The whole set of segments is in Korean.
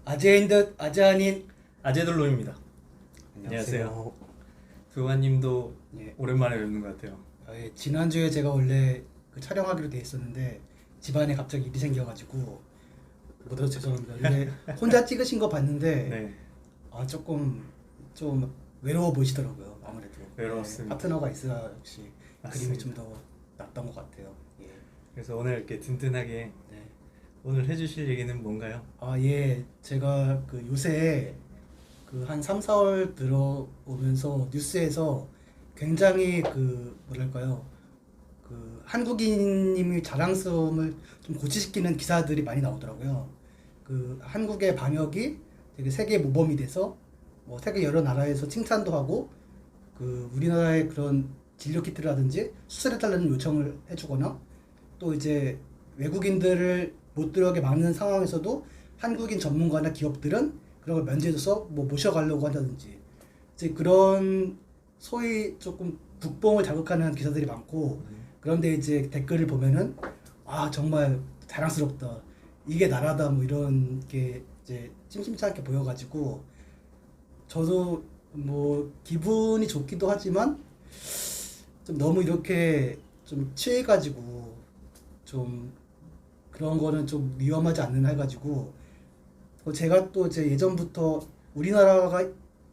아재인 듯 아재 아닌. 아제돌롬입니다. 안녕하세요. 두관님도 예. 오랜만에 뵙는 것 같아요. 예, 지난주에 제가 원래 그 촬영하기로 돼 있었는데 집안에 갑자기 일이 생겨가지고 못 와서 죄송합니다. 근데 혼자 찍으신 거 봤는데 네, 조금 좀 외로워 보이시더라고요. 아무래도 외로웠습니다. 파트너가 있어야 역시 그림이 맞습니다. 좀 더 낫던 것 같아요. 예. 그래서 오늘 이렇게 든든하게 네. 오늘 해주실 얘기는 뭔가요? 예. 제가 그 요새 그 한 3, 4월 들어오면서 뉴스에서 굉장히 그 뭐랄까요? 그 한국인님이 자랑스러움을 좀 고취시키는 기사들이 많이 나오더라고요. 그 한국의 방역이 되게 세계 모범이 돼서 뭐 세계 여러 나라에서 칭찬도 하고 그 우리나라의 그런 진료 키트라든지 수술해달라는 요청을 해주거나 또 이제 외국인들을 못 들어오게 막는 상황에서도 한국인 전문가나 기업들은 그런 걸 면제해줘서 뭐 모셔가려고 한다든지 이제 그런 소위 조금 국뽕을 자극하는 기사들이 많고 그런데 이제 댓글을 보면은 정말 자랑스럽다 이게 나라다 뭐 이런 게 이제 심심찮게 보여가지고 저도 뭐 기분이 좋기도 하지만 좀 너무 이렇게 좀 취해가지고 좀 그런 거는 좀 위험하지 않나 해가지고 제가 또 제 예전부터 우리나라가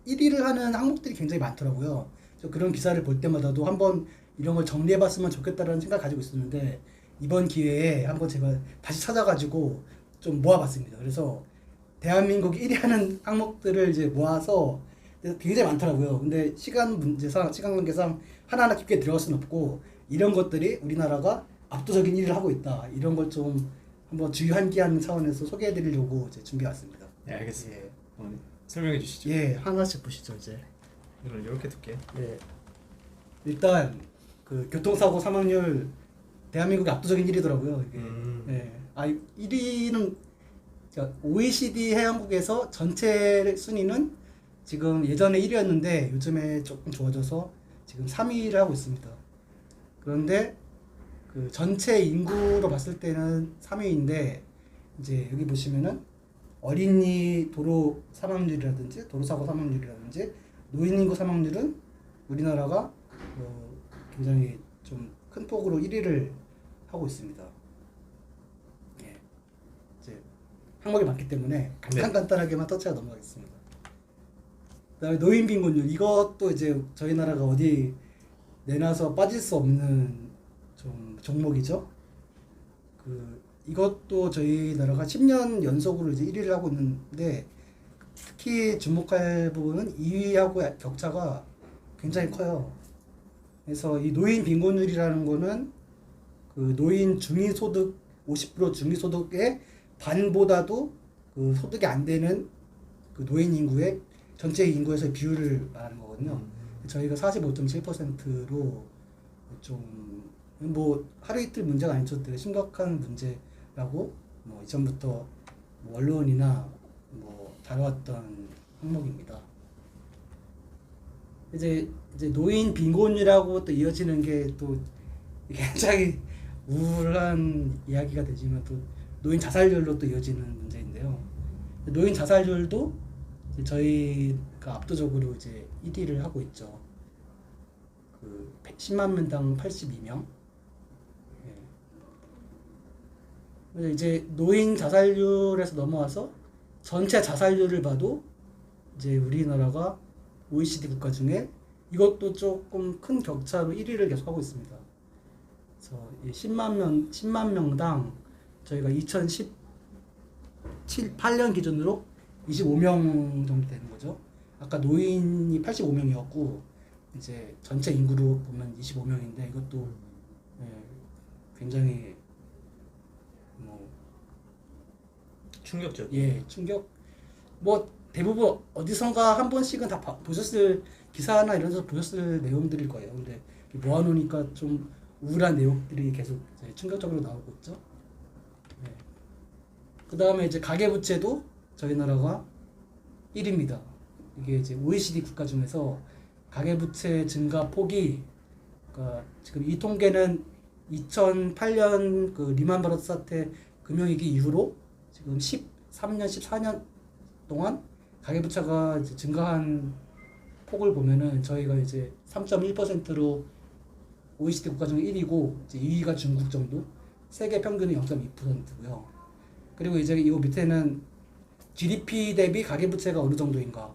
1위를 하는 항목들이 굉장히 많더라고요. 그래서 그런 기사를 볼 때마다도 한번 이런 걸 정리해봤으면 좋겠다라는 생각을 가지고 있었는데 이번 기회에 한번 제가 다시 찾아가지고 좀 모아봤습니다. 그래서 대한민국이 1위 하는 항목들을 이제 모아서 굉장히 많더라고요. 근데 시간 관계상 하나하나 깊게 들어갈 수는 없고 이런 것들이 우리나라가 압도적인 1위를 하고 있다. 이런 걸 좀 한번 주의환기하는 차원에서 소개해드리려고 이제 준비해왔습니다. 네, 알겠습니다. 설명해 주시죠. 예, 하나씩 보시죠 이제. 이걸 이렇게 둘게요. 예. 일단 그 교통사고 사망률 대한민국이 압도적인 1위더라고요. 이게. 예. 1위는 OECD 해양국에서 전체 순위는 지금 예전에 1위였는데 요즘에 조금 좋아져서 지금 3위를 하고 있습니다. 그런데 그 전체 인구로 봤을 때는 3위인데 이제 여기 보시면은 어린이 도로 사망률이라든지 도로사고 사망률이라든지 노인 인구 사망률은 우리나라가 굉장히 좀 큰 폭으로 1위를 하고 있습니다. 예. 이제 항목이 많기 때문에 간단하게만 터치가 넘어가겠습니다. 그다음에 노인 빈곤율 이것도 이제 저희 나라가 어디 내놔서 빠질 수 없는 좀 종목이죠. 이것도 저희 나라가 10년 연속으로 이제 1위를 하고 있는데 특히 주목할 부분은 2위하고 격차가 굉장히 커요. 그래서 이 노인 빈곤율이라는 거는 그 노인 중위소득 50% 중위소득의 반보다도 그 소득이 안 되는 그 노인 인구의 전체 인구에서의 비율을 말하는 거거든요. 저희가 45.7%로 좀 뭐 하루 이틀 문제가 아니죠. 되게 심각한 문제라고 뭐 이전부터 뭐 언론이나 뭐 다뤄왔던 항목입니다. 이제 노인 빈곤이라고 또 이어지는 게 또 굉장히 우울한 이야기가 되지만 또 노인 자살률로 또 이어지는 문제인데요. 노인 자살률도 저희가 압도적으로 이제 1위를 하고 있죠. 그 10만 명당 82명. 예. 이제 노인 자살률에서 넘어와서 전체 자살률을 봐도 이제 우리나라가 OECD 국가 중에 이것도 조금 큰 격차로 1위를 계속하고 있습니다. 그래서 10만 명당 저희가 2018년 기준으로 25명 정도 되는 거죠. 아까 노인이 85명이었고 이제 전체 인구로 보면 25명인데 이것도 굉장히 뭐 충격적. 충격. 뭐 대부분 어디선가 한 번씩은 다 보셨을 기사나 이런 데서 보셨을 내용들일 거예요. 근데 모아놓으니까 좀 우울한 내용들이 계속 충격적으로 나오고 있죠. 그 다음에 이제 가계부채도 저희 나라가 1위입니다. 이게 이제 OECD 국가 중에서 가계부채 증가 폭이 그러니까 지금 이 통계는 2008년 그 리만 브라더스 사태 금융위기 이후로 지금 13년, 14년 동안 가계부채가 이제 증가한 폭을 보면은 저희가 이제 3.1%로 OECD 국가 중 1위고 이제 2위가 중국 정도, 세계 평균은 0.2%고요. 그리고 이제 이 밑에는 GDP 대비 가계부채가 어느 정도인가.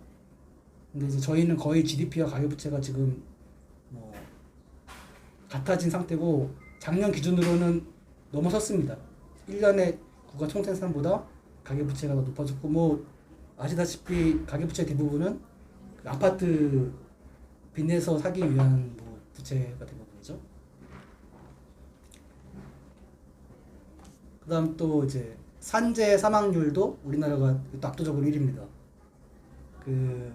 근데 이제 저희는 거의 GDP와 가계부채가 지금 뭐 같아진 상태고 작년 기준으로는 넘어섰습니다. 1년에 국가 총생산보다 가계부채가 더 높아졌고 뭐 아시다시피 가계부채 대부분은 그 아파트 빚내서 사기 위한 뭐 부채가 대부분이죠. 그다음 또 이제 산재 사망률도 우리나라가 또 압도적으로 1위입니다. 그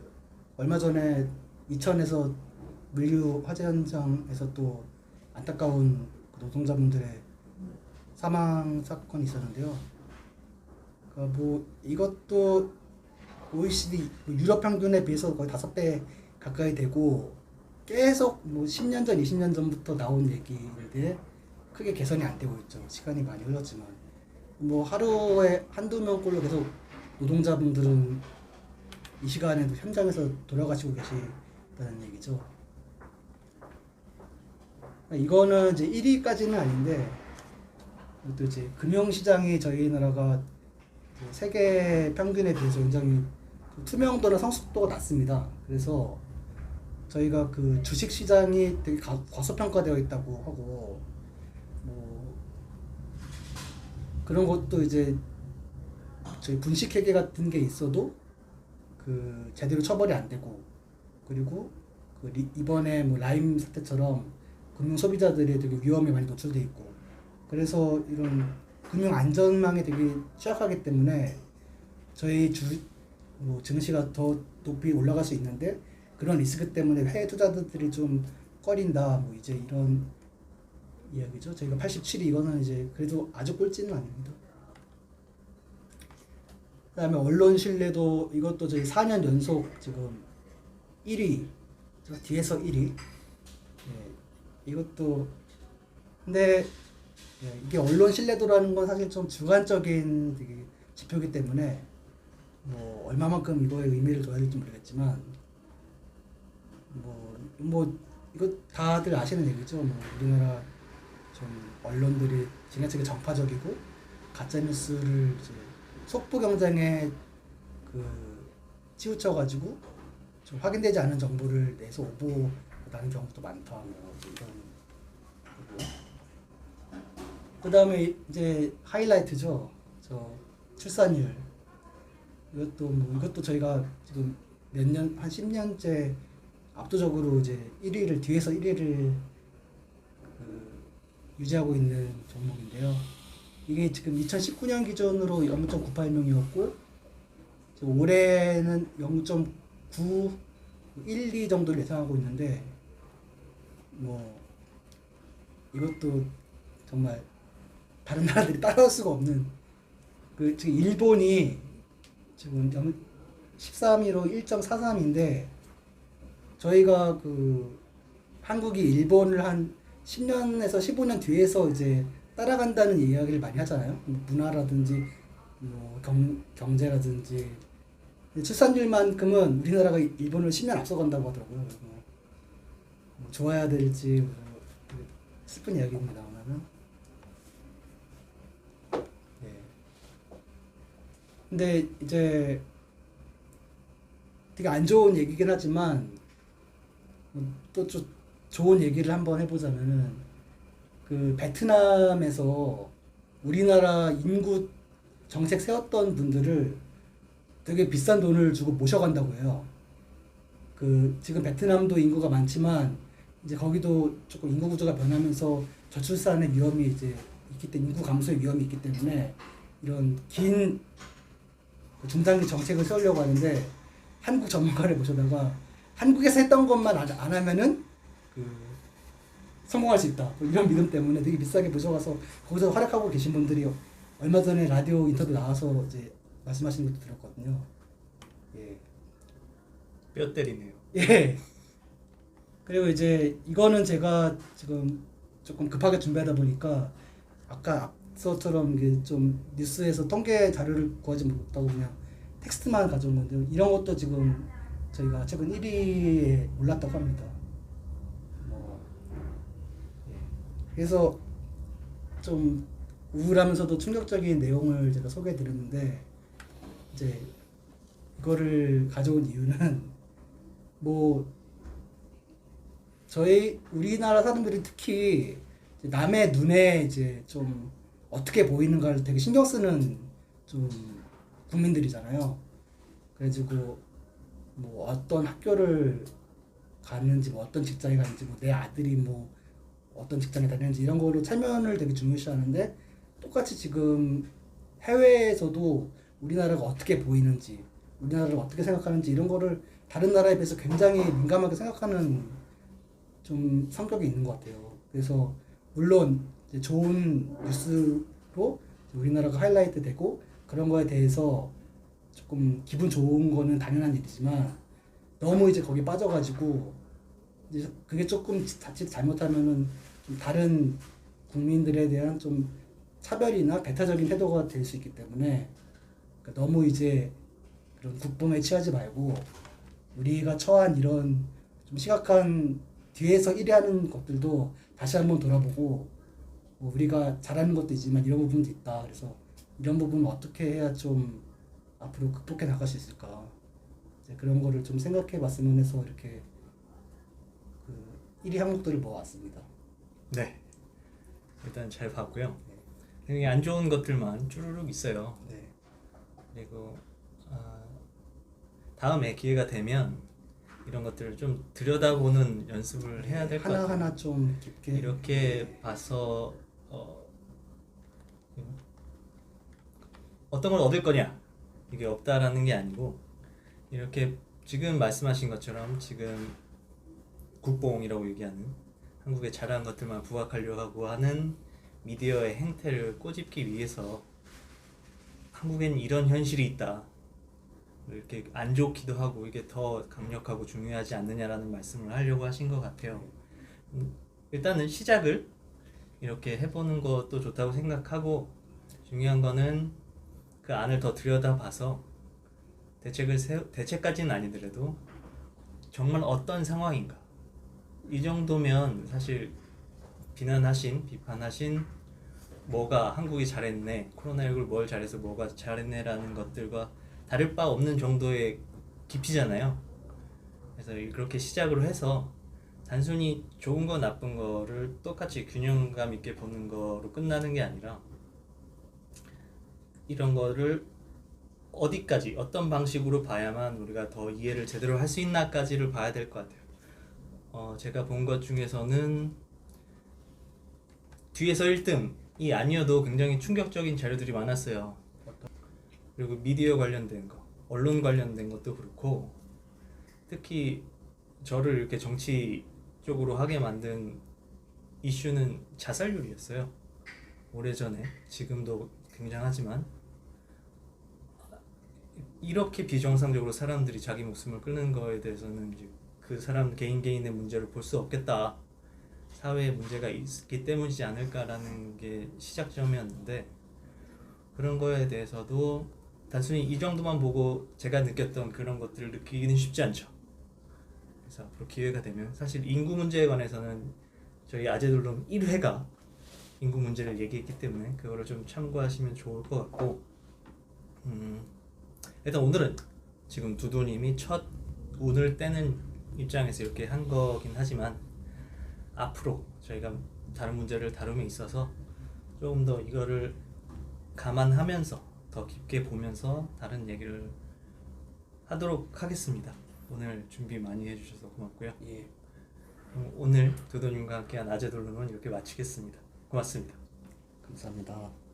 얼마 전에 이천에서 물류 화재 현장에서 또 안타까운 그 노동자분들의 사망 사건이 있었는데요. 그러니까 뭐 이것도 OECD 유럽 평균에 비해서 거의 5배 가까이 되고 계속 뭐 10년 전, 20년 전부터 나온 얘기인데 크게 개선이 안 되고 있죠. 시간이 많이 흘렀지만 뭐 하루에 한두 명꼴로 계속 노동자분들은 이 시간에도 현장에서 돌아가시고 계시다는 얘기죠. 이거는 이제 1위까지는 아닌데 또 이제 금융시장이 저희 나라가 세계 평균에 비해서 굉장히 투명도나 성숙도가 낮습니다. 그래서 저희가 그 주식 시장이 되게 과소평가되어 있다고 하고 뭐 그런 것도 이제 저희 분식회계 같은 게 있어도 그 제대로 처벌이 안 되고 그리고 그 이번에 뭐 라임 사태처럼 금융 소비자들이 되게 위험에 많이 노출돼 있고 그래서 이런 금융 안전망에 되게 취약하기 때문에 저희 뭐 증시가 더 높이 올라갈 수 있는데 그런 리스크 때문에 해외 투자자들이 좀 꺼린다 뭐 이제 이런 이야기죠. 저희가 87위 이거는 이제 그래도 아주 꼴찌는 아닙니다. 그다음에 언론 신뢰도 이것도 저희 4년 연속 지금 1위 저 뒤에서 1위 이것도 근데 이게 언론 신뢰도라는 건 사실 좀 주관적인 되게 지표이기 때문에 뭐 얼마만큼 이거에 의미를 둬야 될지 모르겠지만 뭐 이거 다들 아시는 얘기죠. 뭐 우리나라 좀 언론들이 지나치게 정파적이고 가짜 뉴스를 이제 속보 경쟁에 그 치우쳐가지고 좀 확인되지 않은 정보를 내서 오보나는 경우도 많다. 뭐 이런 거고. 그다음에 이제 하이라이트죠. 저 출산율. 이것도 저희가 지금 몇 년 한 10년째 압도적으로 이제 1위를 뒤에서 1위를 유지하고 있는 종목인데요. 이게 지금 2019년 기준으로 0.98명이었고 올해는 0.9, 1, 2 정도를 예상하고 있는데 뭐 이것도 정말 다른 나라들이 따라올 수가 없는 그 지금 일본이 지금 13위로 1.43인데 저희가 그 한국이 일본을 한 10년에서 15년 뒤에서 이제 따라간다는 이야기를 많이 하잖아요. 문화라든지 뭐 경제라든지 출산율만큼은 우리나라가 일본을 10년 앞서간다고 하더라고요. 뭐 좋아야 될지 뭐 슬픈 이야기입니다. 오늘은. 네. 근데 이제 되게 안 좋은 얘기긴 하지만 또 좀 좋은 얘기를 한번 해보자면은 그 베트남에서 우리나라 인구 정책 세웠던 분들을 되게 비싼 돈을 주고 모셔간다고 해요. 그 지금 베트남도 인구가 많지만 이제 거기도 조금 인구 구조가 변하면서 저출산의 위험이 이제 있기 때문에 인구 감소의 위험이 있기 때문에 이런 긴 중장기 정책을 세우려고 하는데 한국 전문가를 모셔다가 한국에서 했던 것만 안 하면은 그 성공할 수 있다. 뭐 이런 믿음 때문에 되게 비싸게 모셔가서 거기서 활약하고 계신 분들이 얼마 전에 라디오 인터뷰 나와서 이제 말씀하시는 것도 들었거든요. 예. 뼈 때리네요. 예. 그리고 이제 이거는 제가 지금 조금 급하게 준비하다 보니까 아까 앞서처럼 이게 좀 뉴스에서 통계 자료를 구하지 못하고 그냥 텍스트만 가져온 건데 이런 것도 지금 저희가 최근 1위에 올랐다고 합니다. 예. 그래서 좀 우울하면서도 충격적인 내용을 제가 소개해 드렸는데 이제 이거를 가져온 이유는 뭐 저희 우리나라 사람들이 특히 이제 남의 눈에 이제 좀 어떻게 보이는가를 되게 신경 쓰는 좀 국민들이잖아요. 그래가지고 뭐 어떤 학교를 가는지 뭐 어떤 직장에 가는지 뭐 내 아들이 뭐 어떤 직장에 다니는지 이런 거로 체면을 되게 중요시하는데 똑같이 지금 해외에서도 우리나라가 어떻게 보이는지 우리나라를 어떻게 생각하는지 이런 거를 다른 나라에 비해서 굉장히 민감하게 생각하는 좀 성격이 있는 것 같아요. 그래서 물론 이제 좋은 뉴스로 우리나라가 하이라이트 되고 그런 거에 대해서 조금 기분 좋은 거는 당연한 일이지만 너무 이제 거기 빠져가지고 이제 그게 조금 자칫 잘못하면은 좀 다른 국민들에 대한 좀 차별이나 배타적인 태도가 될 수 있기 때문에 그러니까 너무 이제 그런 국뽕에 취하지 말고 우리가 처한 이런 좀 심각한 뒤에서 일하는 것들도 다시 한번 돌아보고 뭐 우리가 잘하는 것도 있지만 이런 부분도 있다. 그래서 이런 부분을 어떻게 해야 좀 앞으로 극복해 나갈 수 있을까 이제 그런 거를 좀 생각해 봤으면 해서 이렇게 그 1위 항목들을 모아왔습니다. 네. 일단 잘 봤고요. 여기 안 좋은 것들만 쭈루룩 있어요. 네. 그리고 다음에 기회가 되면 이런 것들을 좀 들여다보는 연습을 해야 될 것 같아요. 하나하나 좀 깊게 이렇게 봐서 어떤 걸 얻을 거냐 이게 없다라는 게 아니고 이렇게 지금 말씀하신 것처럼 지금 국뽕이라고 얘기하는 한국의 잘한 것들만 부각하려고 하는 미디어의 행태를 꼬집기 위해서 한국엔 이런 현실이 있다 이렇게 안 좋기도 하고 이게 더 강력하고 중요하지 않느냐라는 말씀을 하려고 하신 것 같아요. 일단은 시작을 이렇게 해보는 것도 좋다고 생각하고 중요한 거는 그 안을 더 들여다봐서 대책까지는 아니더라도 정말 어떤 상황인가 이 정도면 사실 비판하신 뭐가 한국이 잘했네 코로나19를 뭘 잘해서 뭐가 잘했네라는 것들과 다를 바 없는 정도의 깊이잖아요. 그래서 그렇게 시작으로 해서 단순히 좋은 거 나쁜 거를 똑같이 균형감 있게 보는 거로 끝나는 게 아니라 이런 거를 어디까지 어떤 방식으로 봐야만 우리가 더 이해를 제대로 할 수 있나까지를 봐야 될 것 같아요. 제가 본 것 중에서는 뒤에서 1등이 아니어도 굉장히 충격적인 자료들이 많았어요. 그리고 미디어 관련된 거, 언론 관련된 것도 그렇고 특히 저를 이렇게 정치 쪽으로 하게 만든 이슈는 자살률이었어요. 오래전에, 지금도 굉장하지만 이렇게 비정상적으로 사람들이 자기 목숨을 끊는 거에 대해서는 이제 그 사람 개인의 문제를 볼 수 없겠다. 사회에 문제가 있기 때문이지 않을까라는 게 시작점이었는데 그런 거에 대해서도 단순히 이 정도만 보고 제가 느꼈던 그런 것들을 느끼기는 쉽지 않죠. 그래서 앞으로 기회가 되면 사실 인구 문제에 관해서는 저희 아재돌롬 1회가 인구 문제를 얘기했기 때문에 그거를 좀 참고하시면 좋을 것 같고 일단 오늘은 지금 두두님이 첫 운을 떼는 입장에서 이렇게 한 거긴 하지만 앞으로 저희가 다른 문제를 다룸에 있어서 조금 더 이거를 감안하면서 더 깊게 보면서 다른 얘기를 하도록 하겠습니다. 오늘 준비 많이 해주셔서 고맙고요. 예. 오늘 두두님과 함께한 아재돌롬은 이렇게 마치겠습니다. 고맙습니다. 감사합니다.